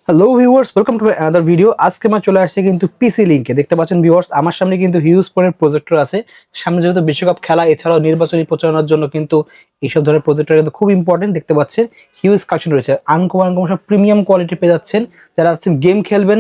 Hello viewers, welcome to another video. আজকে আমরা চলে আসছি কিন্তু পিসি লিংকে। দেখতে পাচ্ছেন ভিউয়ার্স, আমার সামনে কিন্তু হিউজ পরিমাণের প্রজেক্টর আছে। সামনে যেহেতু বিশ্বকাপ খেলা, এছাড়াও নির্বাচনী প্রচারণার জন্য কিন্তু এইসব ধরনের প্রজেক্টর কিন্তু খুব ইম্পর্টেন্ট। দেখতে পাচ্ছেন হিউজ কালেকশন রয়েছে, আনকমন সব প্রিমিয়াম কোয়ালিটি পেয়ে যাচ্ছেন। যারা আছেন গেম খেলবেন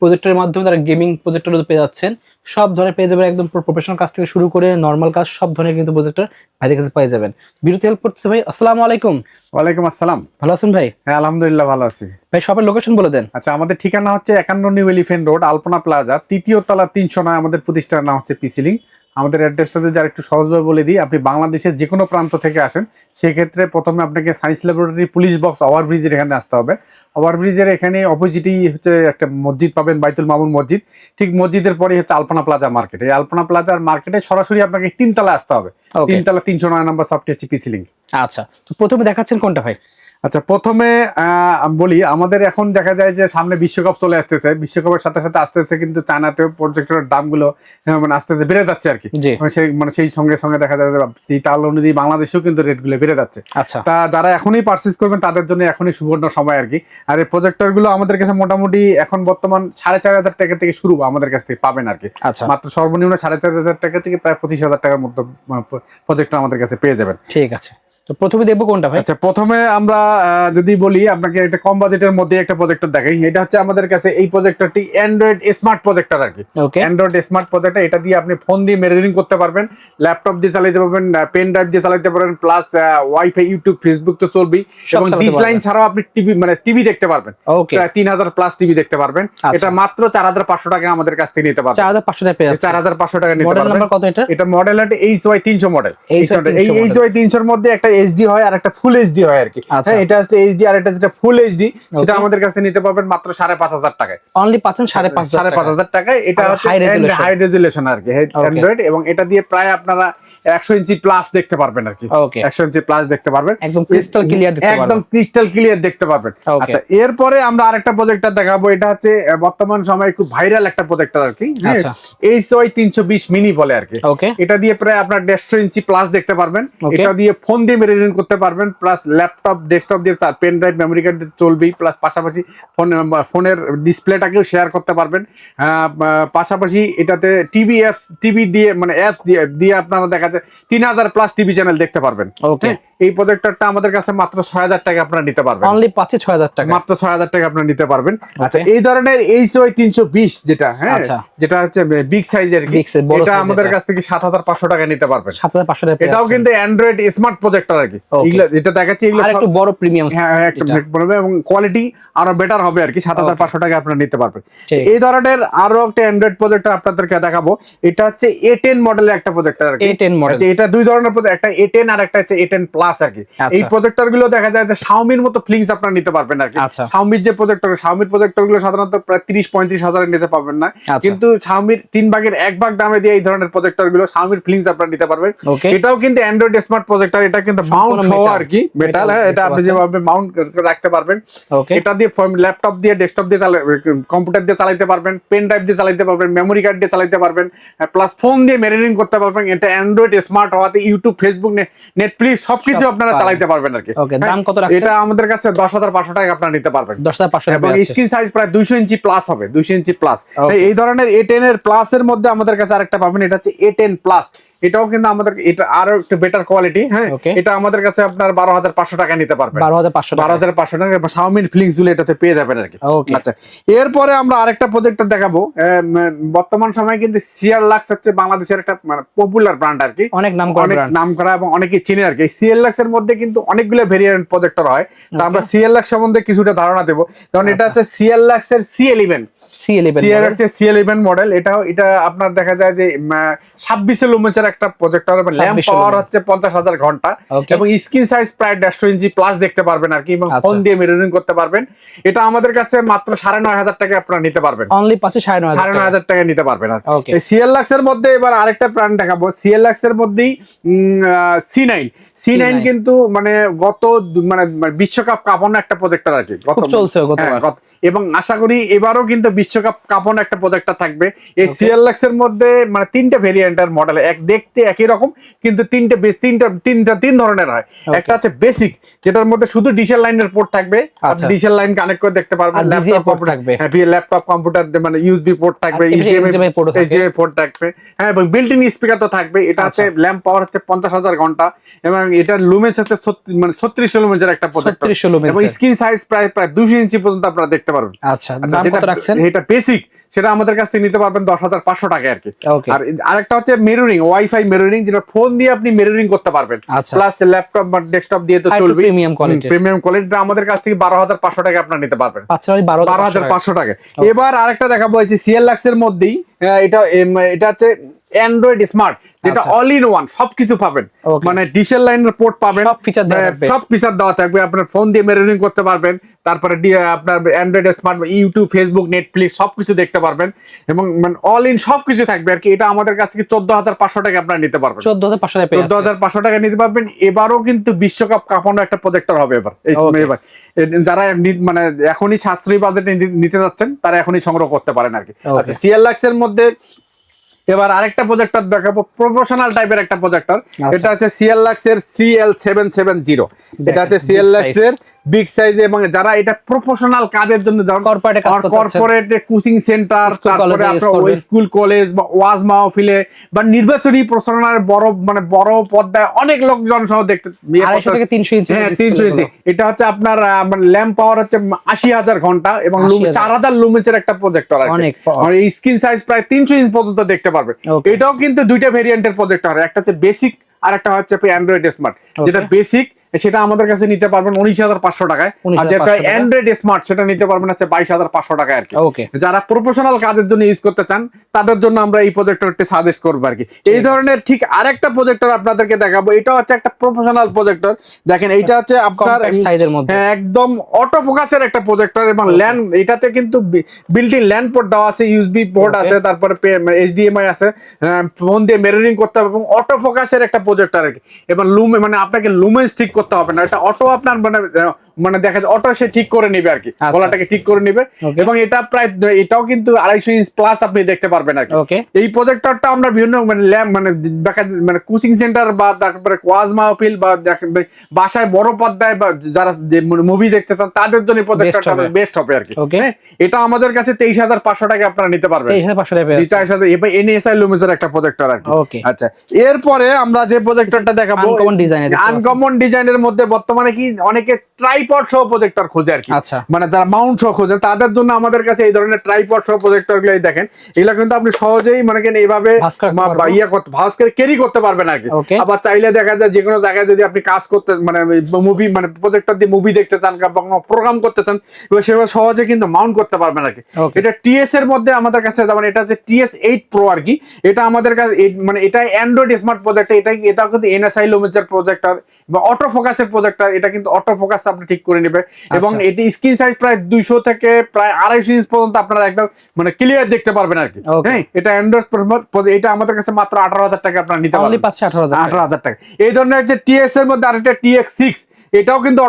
প্রজেক্টরের মাধ্যমে, তারা গেমিং প্রজেক্টর পেয়ে যাচ্ছেন। সব ধরনের পেয়ে যাবেন, একদম প্রফেশনাল কাজ থেকে শুরু করে নর্মাল কাজ, সব ধরনের কিন্তু প্রজেক্টর ভাইদের কাছে পেয়ে যাবেন। ভিডিওতে হেল্প করতেছে ভাই। আসসালামু আলাইকুম। ওয়ালাইকুম আসসালাম। ভালো আছেন ভাই? হ্যাঁ, আলহামদুলিল্লাহ ভালো আছি ভাই, শপের লোকেশন বলে দেন। আচ্ছা, আমাদের ঠিকানা হচ্ছে 51 নিউ এলিফ্যান্ট রোড, আলপনা প্লাজা, তৃতীয় তলা 309। আমাদের প্রতিষ্ঠানের নাম হচ্ছে পিসি লিংক। আমাদের অ্যাড্রেসটা যদি আর একটু সহজভাবে বলে দিই, আপনি বাংলাদেশের যে কোনো প্রান্ত থেকে আসেন, সেক্ষেত্রে প্রথমে আপনাকে সায়েন্স ল্যাবরেটরি পুলিশ বক্স ওভারব্রিজের এখানে আসতে হবে। ওভারব্রিজের এখানে অপোজিটেই হচ্ছে একটা মসজিদ পাবেন, বাইতুল মামুন মসজিদ। ঠিক মসজিদের পরেই হচ্ছে আলপনা প্লাজা মার্কেট। এই আলপনা প্লাজার মার্কেটে সরাসরি আপনাকে তিনতলা আসতে হবে। তিনতলা 309 নম্বর শপটি হচ্ছে পিসি লিংক। আচ্ছা, তো প্রথমে দেখাচ্ছেন কোনটা ভাই? আচ্ছা, প্রথমে বলি, আমাদের এখন দেখা যায় যে সামনে বিশ্বকাপ চলে আসতেছে। বিশ্বকাপের সাথে সাথে আস্তে আস্তে কিন্তু চায়নাতেও প্রজেক্টরের দামগুলো মানে আস্তে আস্তে বেড়ে যাচ্ছে আর কি। সেই সঙ্গে সঙ্গে দেখা যায় যে তাল অনুযায়ী বাংলাদেশেও কিন্তু রেটগুলো বেড়ে যাচ্ছে। আচ্ছা, তা যারা এখনই পারচেজ করবেন তাদের জন্য এখনই সুবর্ণ সময় আর কি। আর এই প্রজেক্টরগুলো আমাদের কাছে মোটামুটি এখন বর্তমান 4,500 টাকা থেকে শুরু আমাদের কাছ থেকে পাবেন আর কি। আচ্ছা, মাত্র সর্বনিম্ন 4,500 টাকা থেকে প্রায় 25,000 টাকার মধ্যে প্রজেক্টর আমাদের কাছে পেয়ে যাবেন। ঠিক আছে, তো প্রথমে দেখবো কোনটা ভাই? আচ্ছা, প্রথমে আমরা যদি বলি আপনাকে একটা কম বাজেটের মধ্যে একটা প্রজেক্টর দেখাই। এটা হচ্ছে আমাদের কাছে এই প্রজেক্টরটি অ্যান্ড্রয়েড স্মার্ট প্রজেক্টর আর কি। অ্যান্ড্রয়েড স্মার্ট প্রজেক্টর, এটা দিয়ে আপনি ফোন দিয়ে মিররিং করতে পারবেন, ল্যাপটপ দিয়ে চালাতে পারবেন, পেন ড্রাইভ দিয়ে চালাতে পারবেন, প্লাস ওয়াইফাই, ইউটিউব, ফেসবুক তো চলবেই, এবং ডিশ লাইন ছাড়াও আপনি টিভি দেখতে পারবেন। 3,000 প্লাস টিভি দেখতে পারবেন। এটা মাত্র 4,500 টাকা আমাদের কাছ থেকে নিতে পারবেন। 4,500 টাকা পেয়ে যাচ্ছে। 4,500 টাকা নিতে মডেল পারবেন। নাম্বার কত এটা? এটা মডেল হচ্ছে HY300 মডেল। এই HY300 এর মধ্যে একটা এইচডি হয় আর একটা ফুল এইচডি হয় আর কি। হ্যাঁ, এটা হচ্ছে এইচডি, আর এটা যেটা ফুল এইচডি, সেটা আমাদের কাছে নিতে পারবেন মাত্র 5,500 টাকায়। অনলি পাচ্ছেন 5,500 টাকায়। এটা হচ্ছে হাই রেজুলেশন আর কি, অ্যান্ড্রয়েড, এবং এটা দিয়ে প্রায় আপনারা 100 ইঞ্চি প্লাস দেখতে পারবেন আর কি। 100 ইঞ্চি প্লাস দেখতে পারবেন, একদম ক্রিস্টাল ক্লিয়ার দেখতে পারবেন। একদম ক্রিস্টাল ক্লিয়ার দেখতে পারবেন। আচ্ছা, এরপরে আমরা আরেকটা প্রজেক্টর দেখাবো। এটা হচ্ছে বর্তমান সময়ে খুব ভাইরাল একটা প্রজেক্টর আর কি। HY320 মিনি বলে আর কি। এটা দিয়ে প্রায় আপনার 150 ইঞ্চি প্লাস দেখতে পারবেন। এটা দিয়ে ফোন দিয়ে মিররিং করতে পারবেন, প্লাস ল্যাপটপ, ডেস্কটপ দিয়ে, পেন ড্রাইভ, মেমোরি কার্ড দিয়ে চলবেই, প্লাস পাশাপাশি ফোনের ডিসপ্লেটাকেও শেয়ার করতে পারবেন। পাশাপাশি এটাতে টিভি দিয়ে, মানে অ্যাপস দিয়ে আপনারা দেখা যায় 3,000 প্লাস টিভি চ্যানেল দেখতে পারবেন। এই প্রজেক্টরটা আমাদের কাছে মাত্র 6,000 টাকা আপনারা নিতে পারবেন। অনলি পাচ্ছে 6,000 টাকা, মাত্র 6,000 টাকা আপনারা নিতে পারবেন। আচ্ছা, এই ধরনের HY320 যেটা, হ্যাঁ, যেটা হচ্ছে বিগ সাইজের, এটা আমাদের কাছ থেকে 7,500 টাকা নিতে পারবেন। 7,500 টাকা। এটাও কিন্তু অ্যান্ড্রয়েড স্মার্ট প্রজেক্টর আর কি। এগুলো যেটা দেখাচ্ছি, এগুলো একটু বড় প্রিমিয়াম, হ্যাঁ, একটা বলবে, এবং কোয়ালিটি আরো বেটার হবে আর কি। 7,500 টাকা আপনারা নিতে পারবেন। এই ধরনের আরো একটা অ্যান্ড্রয়েড প্রজেক্টর আপনাদেরকে দেখাবো। এটা হচ্ছে A10 মডেলের একটা প্রজেক্টর আর কি। A10 মডেল, এটা দুই ধরনের প্রজেক্টর, একটা A10 আর একটা হচ্ছে A10 প্লাস আর কি। এই প্রজেক্টর গুলো দেখা যায় যে Xiaomi মতো ফিলিংস আপনারা নিতে পারবেন আর কি। Xiaomi যে প্রজেক্টর, Xiaomi প্রজেক্টর গুলো সাধারণত প্রায় 30-35 হাজারে নিতে পারবেন না, কিন্তু Xiaomi 3 ভাগের 1 ভাগ দামে দিয়ে এই ধরনের প্রজেক্টর গুলো Xiaomi ফিলিংস আপনারা নিতে পারবেন। এটাও কিন্তু অ্যান্ড্রয়েড স্মার্ট প্রজেক্টর। এটা কিন্তু মাউন্ট সহ আর কি, মেটাল। হ্যাঁ, এটা আপনি যেভাবে মাউন্ট রাখতে পারবেন। এটা দিয়ে ল্যাপটপ দিয়ে, ডেস্কটপ দিয়ে, কম্পিউটার দিয়ে চালাতে পারবেন, পেন ড্রাইভ দিয়ে চালাতে পারবেন, মেমোরি কার্ড দিয়ে চালাতে পারবেন, প্লাস ফোন দিয়ে মিররিং করতে পারবেন। এটা অ্যান্ড্রয়েড স্মার্ট হওয়াতে ইউটিউব, ফেসবুক, নেটফ্লিক্স সবকিছু আপনারা চালাতে পারবেন আর কি। দাম কত রাখছেন? এটা আমাদের কাছে 10,500 টাকা আপনারা নিতে পারবেন। 10,500 এবং স্ক্রিন সাইজ প্রায় 200 ইঞ্চি প্লাস হবে, 200 ইঞ্চি প্লাস। এই ধরনের A10 এর প্লাস এর মধ্যে আমাদের কাছে আরেকটা পাবেন, এটা হচ্ছে A10 প্লাস। এটাও কিন্তু আমাদের, এটা আরো একটু বেটার কোয়ালিটি। হ্যাঁ, এটা আমাদের কাছে আপনার 12,500 টাকা নিতে পারবেন। 12,500 টাকা Xiaomi ফিলিংস গুলো এটাতে পেয়ে যাবেন আর কি। আচ্ছা, এরপরে আমরা আরেকটা প্রজেক্টর দেখাবো। বর্তমান সময়ে কিন্তু সিআরলাক্স হচ্ছে বাংলাদেশের একটা মানে পপুলার ব্র্যান্ড আর কি, অনেক নাম করা এবং অনেকে চিনে আর কি। সিআরলাক্স এর মধ্যে কিন্তু অনেকগুলো ভেরিয়েন্ট প্রজেক্টর হয়। তো আমরা সিআরলাক্স সম্বন্ধে কিছুটা ধারণা দেবো। কারণ এটা হচ্ছে সিআরলাক্স এর C11 মডেল। এটা আপনার দেখা যায় যে 26 লুমেন্সের একটা প্রজেক্টর, ল্যাম্প পাওয়ার হচ্ছে 50,000 ঘন্টা, এবং স্ক্রিন সাইজ প্রায় 150 ইঞ্চি প্লাস দেখতে পারবেন আর কি, এবং ফোন দিয়ে মিররিং করতে পারবেন। এটা আমাদের কাছে মাত্র 9,500 টাকা আপনারা নিতে পারবেন। অনলি পাচ্ছে 9,500 টাকা নিতে পারবেন। এই সিএলএক্স এর মধ্যে এবার আরেকটা ব্র্যান্ড দেখাবো। সিএলএক্স এর মধ্যেই C9 কিন্তু মানে গত মানে বিশ্বকাপ কাঁপানো একটা প্রজেক্টর আর কি, এবং আশা করি এবারও কিন্তু বিশ্বকাপ কাঁপানো একটা প্রজেক্টর থাকবে। এই সিএলএক্স এর মধ্যে মানে 3টে ভেরিয়েন্টের মডেল, এক দেখতে একই রকম, কিন্তু তিন ধরনের হয়। একটা হচ্ছে বেসিক, যেটার মধ্যে শুধু ডিশের লাইনের পোর্ট থাকবে, ডিশের লাইন কানেক্ট করে দেখতে পারবেন, ল্যাপটপ কম্পিউটার মানে ইউএসবি পোর্ট থাকবে, এইচডিএমআই পোর্ট থাকবে, হ্যাঁ, এবং বিল্ট ইন স্পিকার তো থাকবে। এটা হচ্ছে ল্যাম্প পাওয়ার হচ্ছে 50,000 ঘন্টা, এবং এটার লুমেন্স হচ্ছে 3600 লুমেন্সের একটা প্রজেক্টর, এবং স্ক্রিন সাইজ প্রায় 200 ইঞ্চি পর্যন্ত আপনারা দেখতে পারবেন। আচ্ছা, দাম কত রাখছেন? এটা বেসিক, সেটা আমাদের কাছ থেকে নিতে পারবেন 10,500 টাকা আর কি। আর আরেকটা হচ্ছে মিররিং, ওয়াইফাই মিররিং, যেটা ফোন দিয়ে আপনি মিররিং করতে পারবেন, প্লাস ল্যাপটপ বা ডেস্কটপ দিয়ে তো চলবে, প্রিমিয়াম কোয়ালিটি। আমাদের কাছ থেকে 12,500 টাকা আপনারা নিতে পারবেন, 12,500 টাকা। এবার আরেকটা দেখাবো, হচ্ছে সিএলএক্স এর মধ্যেই, এটা হচ্ছে অ্যান্ড্রয়েড স্মার্ট, যেটা অল ইন ওয়ান, সবকিছু পাবেন, মানে ডিশের লাইনের পোর্ট পাবেন, সব ফিচার দেওয়া থাকবে। আপনার ফোন দিয়ে মিররিং করতে পারবেন, তারপরে আপনার Android smart, YouTube, Facebook, Netflix সবকিছু দেখতে পারবেন, এবং মানে অল ইন সবকিছু থাকবে আর কি। এটা আমাদের কাছ থেকে 14,500 টাকা আপনারা নিতে পারবেন, 14,500 টাকা নিতে পারবেন। এবারও কিন্তু বিশ্বকাপ কাঁপানো একটা প্রজেক্টর হবে এবার। যারা মানে এখনই সাশ্রয়ী বাজেটে নিতে যাচ্ছেন, তারা এখনই সংগ্রহ করতে পারেন আর কি। আচ্ছা, সিএলএক্স এর মধ্যে এবার আরেকটা প্রজেক্টর দেখাবো, প্রফেশনাল টাইপের একটা প্রজেক্টর। এটা হচ্ছে সিএলএক্স এর CL770। এটা হচ্ছে সিএলএক্স এর বিগ সাইজ, এবং যারা এটা প্রফেশনাল কাজের জন্য, কর্পোরেট কোচিং সেন্টার, তারপরে আপনার স্কুল কলেজ বা ওয়াজ মাহফিলে বা নির্বাচনী প্রচারণার বড় পর্দায় অনেক লোকজন সহ দেখতে, 300 ইঞ্চি। হ্যাঁ, 300 ইঞ্চি। এটা হচ্ছে আপনার ল্যাম্প পাওয়ার হচ্ছে 80,000 ঘন্টা, এবং 4000 লুমেন্সের একটা প্রজেক্টর আর কি। স্ক্রিন সাইজ প্রায় 300 ইঞ্চি পর্যন্ত দেখতে পারবে। এটাও কিন্তু দুইটা ভেরিয়েন্টের প্রজেক্টর, একটা হচ্ছে বেসিক আর একটা হচ্ছে অ্যান্ড্রয়েড স্মার্ট। যেটা বেসিক সেটা আমাদের কাছে নিতে পারবেন 19,500 টাকায়, আর যেটা অ্যান্ড্রয়েড স্মার্ট সেটা নিতে পারবেন হচ্ছে 22,500 টাকায় আর কি। যারা প্রফেশনাল কাজের জন্য ইউজ করতে চান, তাদের জন্য আমরা এই প্রজেক্টরটি সাজেস্ট করবো আর কি। এই ধরনের ঠিক আরেকটা প্রজেক্টর আপনাদেরকে দেখাবো। এটা হচ্ছে একটা প্রফেশনাল প্রজেক্টর। দেখেন, এইটা হচ্ছে আপনার একদম অটো ফোকাসের একটা প্রজেক্টর, এবং ল্যান্ড, এটাতে কিন্তু বিল্ট ইন ল্যান্ড পোর্ট দেওয়া আছে, ইউএসবি পোর্ট আছে, তারপরে এইচডিএমআই আছে, ফোন দিয়ে মিররিং করতে হবে, এবং অটো ফোকাসের একটা প্রজেক্টর আর কি। এবং মানে আপনাকে লুমেন্স ঠিক করতে হবে না, এটা অটো আপনার মানে দেখা যায় অটো সে ঠিক করে নিবে আর কি, গলাটাকে ঠিক করে নিবে। এবং এটা প্রায়, এটাও কিন্তু 250 ইঞ্চ প্লাস আপনি দেখতে পারবেন আর কি। এই প্রজেক্টরটা আমরা বিভিন্ন মানে কোচিং সেন্টার বা তারপরে ওয়াজ মাহফিল বা বাসায় বড় পর্দায় বা যারা মুভি দেখতে চান, তাদের জন্য প্রজেক্টরটা বেস্ট হবে আর কি। এটা আমাদের কাছে 23,500 টাকা আপনারা নিতে পারবেন, 23,500। এবার এনএসআই লুমেন্সের একটা প্রজেক্টর আর কি। আচ্ছা, এরপরে আমরা যে প্রজেক্টরটা দেখাবো, আনকমন ডিজাইনের মধ্যে বর্তমানে কি অনেকে ট্রাইপড সহ প্রজেক্টর খোঁজে আর কি। মানে যারা মাউন্ট সহ খোঁজে, তাদের জন্য আমাদের কাছে এই ধরনের ট্রাইপড সহ প্রজেক্টর গুলো দেখেন। এগুলো কিন্তু আপনি সহজেই মানে এইভাবে ভাঁজ করে ক্যারি করতে পারবেন আর কি। আবার চাইলে দেখা যায় যে কোনো জায়গায় যদি আপনি কাজ করতে, মানে মুভি, মানে প্রজেক্টর দিয়ে মুভি দেখতে চান বা প্রোগ্রাম করতে চান, সেভাবে সহজে কিন্তু মাউন্ট করতে পারবেন আর কি। এটা টিএস এর মধ্যে আমাদের কাছে, মানে এটা হচ্ছে TS8 Pro আর কি। এটা আমাদের কাছে মানে এটা অ্যান্ড্রয়েড স্মার্ট প্রজেক্টর। এটাও কিন্তু এনএসআই লুমেন্সের প্রজেক্টর বা অটো ফোকাসের প্রজেক্টর। এটা কিন্তু অটো ফোকাস আপনি ঠিক করে নেবে, এবং এটি স্ক্রিন সাইজ প্রায় 200 থেকে প্রায় 250 ইঞ্চ পর্যন্ত আপনারা একদম মানে ক্লিয়ার দেখতে পারবেন আর কি। হ্যাঁ, এটা অ্যান্ড্রয়েড, এটা আমাদের কাছে মাত্র 18,000 টাকা আপনারা নিতে পারবেন, 18,000 টাকা। এই ধরনের যে টিএস এর মধ্যে আরেকটা TX6, এটাও কিন্তু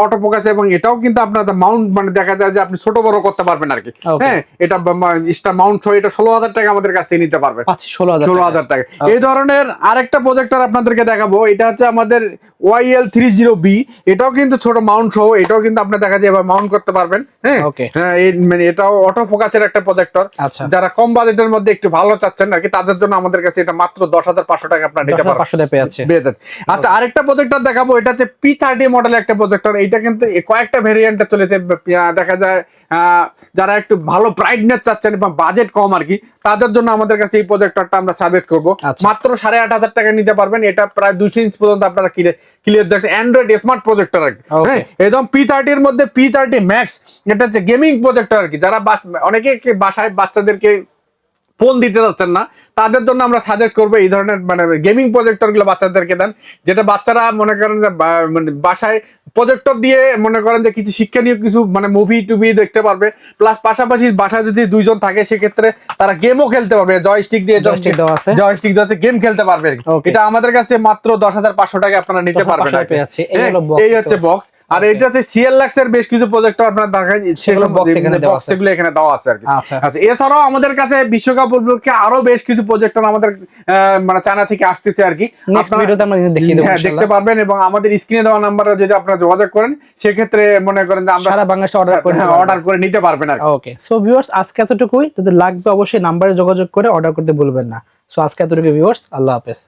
অটো ফোকাস, এবং এটাও কিন্তু আপনার মাউন্ট, মানে দেখা যায় যে আপনি ছোট বড় করতে পারবেন আর কি। হ্যাঁ, এটা স্টার মাউন্ট হয়, এটা 16,000 টাকা আমাদের কাছ থেকে নিতে পারবেন, 16,000 টাকা। এই ধরনের আরেকটা প্রজেক্টর আপনাদেরকে দেখাবো। এটা হচ্ছে আমাদের YL30B। এটাও কিন্তু ছোট মাউন্ট সহ, এটাও কিন্তু আপনি দেখা যায় এবার মাউন্ট করতে পারবেন। হ্যাঁ, মানে এটাও অটো ফোকাসের একটা প্রজেক্টর। যারা কম বাজেটের মধ্যে একটু ভালো চাচ্ছেন আর কি, তাদের জন্য আমাদের কাছে এটা মাত্র 10,500 টাকা আপনারা নিতে পারবেন। আচ্ছা, আরেকটা প্রজেক্টর দেখাবো। এটা হচ্ছে P30 মডেলের একটা প্রজেক্টর। এটা কিন্তু কয়েকটা ভেরিয়েন্টে চলেছে। দেখা যায় যারা একটু ভালো ব্রাইটনেস চাচ্ছেন এবং বাজেট কম আর কি, তাদের জন্য আমাদের কাছে এই প্রজেক্টরটা আমরা সাজেস্ট করবো। মাত্র 8,500 টাকা নিতে পারবেন। এটা প্রায় 200 ইঞ্চ পর্যন্ত আপনারা ক্লিয়ার দেখছেন, অ্যান্ড্রয়েড স্মার্ট প্রজেক্টর আর কি। হ্যাঁ, একদম P30 এর মধ্যে P30 Max, এটা হচ্ছে গেমিং প্রজেক্টর আর কি। যারা অনেকে বাসায় বাচ্চাদেরকে ফোন দিতে যাচ্ছেন না, তাদের জন্য আমরা সাজেস্ট করবো এই ধরনের মানে গেমিং প্রজেক্টর গুলো বাচ্চাদেরকে দেন, যেটা বাচ্চারা মনে করেন যে মানে বাসায় প্রজেক্টর দিয়ে মনে করেন যে কিছু শিক্ষণীয় কিছু মানে মুভি টুভি দেখতে পারবে, প্লাস পাশাপাশি বাসায় যদি দুইজন থাকে সেক্ষেত্রে তারা গেমও খেলতে পারবে, জয়স্টিক দিয়ে গেম খেলতে পারবে। এটা আমাদের কাছে মাত্র 10,500 টাকা আপনারা নিতে পারবেন। এই হচ্ছে বক্স। আর এটা হচ্ছে সিএলএক্স এর বেশ কিছু প্রজেক্টর আপনারা দেখাই, সেগুলো এখানে দেওয়া আছে আর কি। আচ্ছা, এছাড়াও আমাদের কাছে বিশ্বকাপ বিশ্বকাপ উপলক্ষে আরো বেশ কিছু প্রজেক্টর আমাদের মানে চায়না থেকে আসতেছে আর কি, নেক্সট ভিডিওতে আমরা দেখিয়ে দেব হ্যাঁ দেখতে পারবেন। এবং আমাদের স্ক্রিনে দেওয়া নাম্বারে যদি আপনারা যোগাযোগ করেন সেক্ষেত্রে মনে করেন যে আমরা সারা বাংলাদেশে অর্ডার করে নিতে পারবেন আর কি। ওকে, সো ভিউয়ার্স আজকে এতটুকুই, যদি লাগবে অবশ্যই নাম্বারে যোগাযোগ করে অর্ডার করতে ভুলবেন না। সো আজকে এতটুকু ভিউয়ার্স, আল্লাহ হাফেজ।